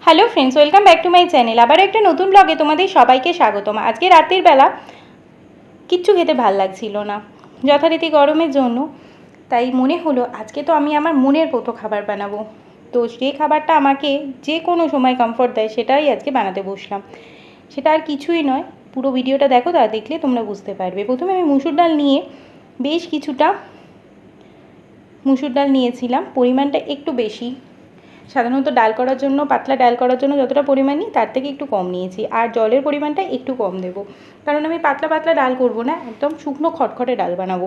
Hello friends, welcome back to my channel. আবার একটা নতুন ব্লগে তোমাদের সবাইকে স্বাগতম। আজকে রাতের বেলা কিচ্ছু খেতে ভাল লাগছিল না, যথারীতি গরমের জন্য। তাই মনে হলো আজকে তো আমি আমার মনের মতো খাবার বানাবো। তো যে খাবারটা আমাকে যে কোনো সময় কমফোর্ট দেয় সেটাই আজকে বানাতে বসলাম। সেটা আর কিছুই নয়, পুরো ভিডিওটা দেখো, তা দেখলে তোমরা বুঝতে পারবে। প্রথমে আমি মুসুর ডাল নিয়ে বেশ কিছুটা মুসুর ডাল নিয়েছিলাম, পরিমাণটা একটু বেশি। সাধারণত ডাল করার জন্য, পাতলা ডাল করার জন্য যতটা পরিমাণ নিই তার থেকে একটু কম নিয়েছি। আর জলের পরিমাণটা একটু কম দেবো, কারণ আমি পাতলা পাতলা ডাল করব না, একদম শুকনো খটখটে ডাল বানাবো।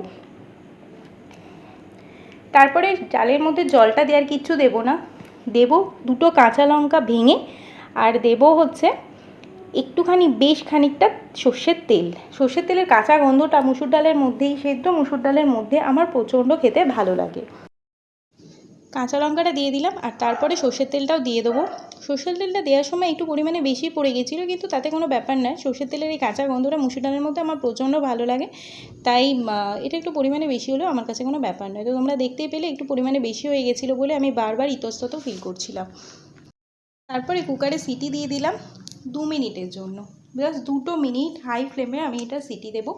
তারপরে ডালের মধ্যে জলটা দেওয়ার কিচ্ছু দেবো না, দেবো দুটো কাঁচা লঙ্কা ভেঙে, আর দেবো হচ্ছে একটুখানি বেশ খানিকটা সর্ষের তেল। সর্ষের তেলের কাঁচা গন্ধটা মুসুর ডালের মধ্যেই, সেদ্ধ মুসুর ডালের মধ্যে আমার প্রচণ্ড খেতে ভালো লাগে। কাঁচা লঙ্কাটা দিয়ে দিলাম, আর তারপরে সর্ষের তেলটাও দিয়ে দেবো। সর্ষের তেলটা দেওয়ার সময় একটু পরিমাণে বেশি পড়ে গেছিলো, কিন্তু তাতে কোনো ব্যাপার নয়। সর্ষের তেলের এই কাঁচা গন্ধটা মুসুর ডালের মধ্যে আমার প্রচণ্ড ভালো লাগে, তাই এটা একটু পরিমাণে বেশি হলেও আমার কাছে কোনো ব্যাপার নয়। তো তোমরা দেখতেই পেলে একটু পরিমাণে বেশি হয়ে গেছিলো বলে আমি বারবার ইতস্তত ফিল করছিলাম। তারপরে কুকারে সিটি দিয়ে দিলাম 2 মিনিটের জন্য, জাস্ট 2 মিনিট হাই ফ্লেমে আমি এটা সিটি দেবো।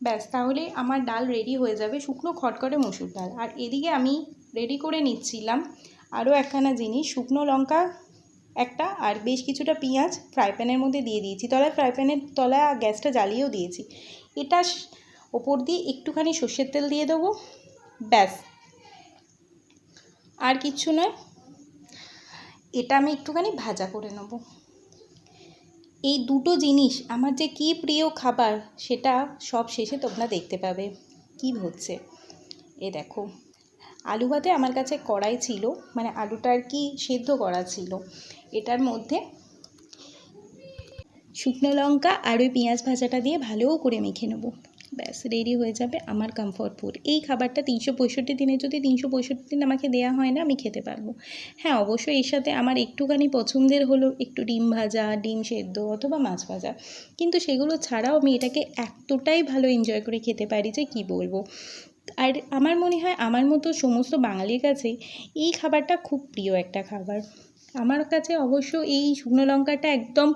ব্যাস, তাহলে আমার ডাল রেডি হয়ে যাবে, শুকনো খটখটে মসুর ডাল। আর এদিকে আমি রেডি করে নিচ্ছিলাম আরও একখানা জিনিস, শুকনো লঙ্কা একটা আর বেশ কিছুটা পেঁয়াজ ফ্রাই প্যানের মধ্যে দিয়ে দিয়েছি। তলায় ফ্রাই প্যানের তলায় গ্যাসটা জ্বালিয়েও দিয়েছি। এটা ওপর দিয়ে একটুখানি সর্ষের তেল দিয়ে দেবো, ব্যাস, আর কিচ্ছু নয়। এটা আমি একটুখানি ভাজা করে নেব। এই দুটো জিনিস আমার যে কী প্রিয় খাবার, সেটা সব শেষে তোমরা দেখতে পাবে কী হচ্ছে। এ দেখো, আলু ভাতে আমার কাছে কড়াই ছিল, মানে আলুটা আর কি সেদ্ধ করা ছিল। এটার মধ্যে শুকনো লঙ্কা আর ওই পেঁয়াজ ভাজাটা দিয়ে ভালো করে মেখে নেবো। ব্যাস, রেডি হয়ে যাবে আমার কমফর্ট ফুড। এই খাবারটা 365 দিনে যদি 365 দিন আমাকে দেওয়া হয় না, আমি খেতে পারবো। হ্যাঁ, অবশ্যই এর সাথে আমার একটুখানি পছন্দের হলো একটু ডিম ভাজা, ডিম সেদ্ধ অথবা মাছ ভাজা, কিন্তু সেগুলো ছাড়াও আমি এটাকে এতটাই ভালো এনজয় করে খেতে পারি যে কী বলবো। আর আমার মনে হয় আমার মতো সমস্ত বাঙালির কাছেই এই খাবারটা খুব প্রিয় একটা খাবার। আমার কাছে অবশ্য এই শুকনো লঙ্কাটা একদম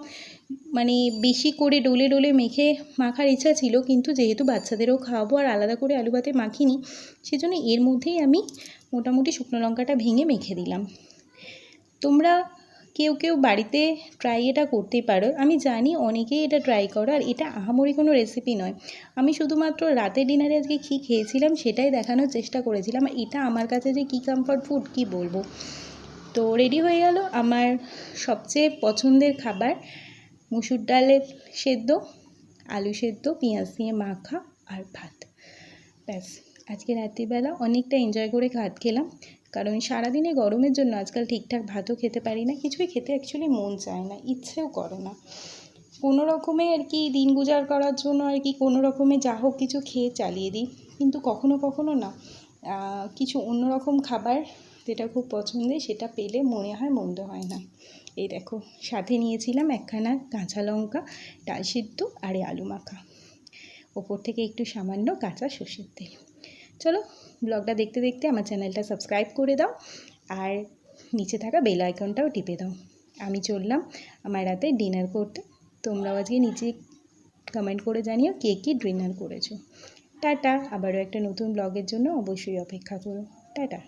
মানে বেশি করে ডলে ডলে মেখে মাখার ইচ্ছা ছিল, কিন্তু যেহেতু বাচ্চাদেরও খাওয়াবো আর আলাদা করে আলু ভাতে মাখিনি, সেজন্য এর মধ্যেই আমি মোটামুটি শুকনো লঙ্কাটা ভেঙে মেখে দিলাম। তোমরা কেউ কেউ বাড়িতে ট্রাই এটা করতেই পারো, আমি জানি অনেকেই এটা ট্রাই করো, আর এটা আহামরি কোনো রেসিপি নয়। আমি শুধুমাত্র রাতের ডিনারে আজকে কী খেয়েছিলাম সেটাই দেখানোর চেষ্টা করেছিলাম। এটা আমার কাছে যে কী কমফর্ট ফুড কী বলবো। তো রেডি হয়ে গেল আমার সবচেয়ে পছন্দের খাবার, মুসুর ডালের সেদ্ধ, আলু সেদ্ধ, পেঁয়াজ দিয়ে মাখা আর ভাত। ব্যাস, আজকে রাত্রিবেলা অনেকটা এনজয় করে ভাত খেলাম, কারণ সারাদিনে গরমের জন্য আজকাল ঠিকঠাক ভাতও খেতে পারি না, কিছুই খেতে অ্যাকচুয়ালি মন চায় না, ইচ্ছেও করে না। কোনো রকমে আর কি দিন গুজার করার জন্য আর কি কোনো রকমে যা হোক কিছু খেয়ে চালিয়ে দিই, কিন্তু কখনো কখনো না কিছু অন্যরকম খাবার যেটা খুব পছন্দের সেটা পেলে মনে হয় মন্দ হয় না। এই দেখো, সাথে নিয়েছিলাম একখানা কাঁচা লঙ্কা, ডাল সিদ্ধ আর আলু মাখা, ওপর থেকে একটু সামান্য কাঁচা সর্ষের তেল। চলো, ব্লগটা দেখতে দেখতে আমার চ্যানেলটা সাবস্ক্রাইব করে দাও, আর নিচে থাকা বেল আইকনটাও টিপে দাও। আমি চললাম আমার রাতে ডিনার করতে। তোমরাও আজকে নিচে কমেন্ট করে জানিও কে কী ডিনার করেছো। টাটা, আবারও একটা নতুন ব্লগের জন্য অবশ্যই অপেক্ষা করো। টাটা।